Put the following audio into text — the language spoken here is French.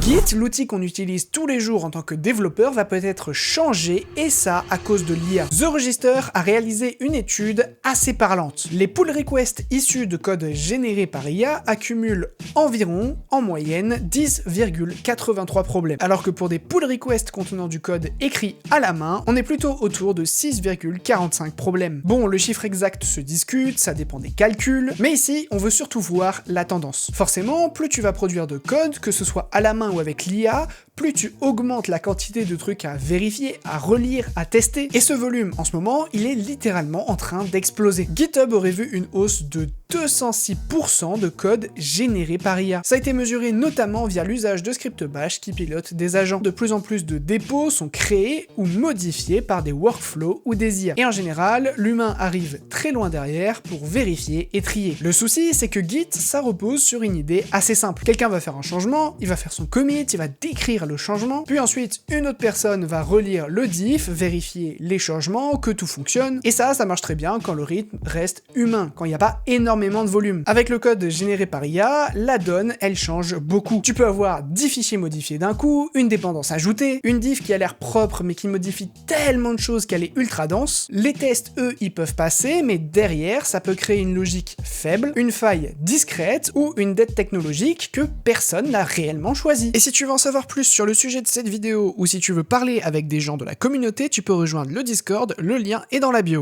Git, l'outil qu'on utilise tous les jours en tant que développeur, va peut-être changer, et ça à cause de l'IA. The Register a réalisé une étude assez parlante. Les pull requests issus de code généré par IA accumulent environ, en moyenne, 10,83 problèmes, alors que pour des pull requests contenant du code écrit à la main, on est plutôt autour de 6,45 problèmes. Bon, le chiffre exact se discute, ça dépend des calculs, mais ici, on veut surtout voir la tendance. Forcément, plus tu vas produire de code, que ce soit à la main ou avec l'IA, plus tu augmentes la quantité de trucs à vérifier, à relire, à tester, et ce volume, en ce moment, il est littéralement en train d'exploser. GitHub aurait vu une hausse de 206% de code généré par IA. Ça a été mesuré notamment via l'usage de scripts bash qui pilotent des agents. De plus en plus de dépôts sont créés ou modifiés par des workflows ou des IA. Et en général, l'humain arrive très loin derrière pour vérifier et trier. Le souci, c'est que Git, ça repose sur une idée assez simple. Quelqu'un va faire un changement, il va faire son commit, il va décrire le changement, puis ensuite une autre personne va relire le diff, vérifier les changements, que tout fonctionne, et ça marche très bien quand le rythme reste humain, quand il n'y a pas énormément de volume. Avec le code généré par IA, la donne, elle change beaucoup. Tu peux avoir 10 fichiers modifiés d'un coup, une dépendance ajoutée, une diff qui a l'air propre mais qui modifie tellement de choses qu'elle est ultra dense. Les tests, eux, ils peuvent passer, mais derrière, ça peut créer une logique faible, une faille discrète ou une dette technologique que personne n'a réellement choisie. Et si tu veux en savoir plus sur le sujet de cette vidéo ou si tu veux parler avec des gens de la communauté, tu peux rejoindre le Discord, le lien est dans la bio.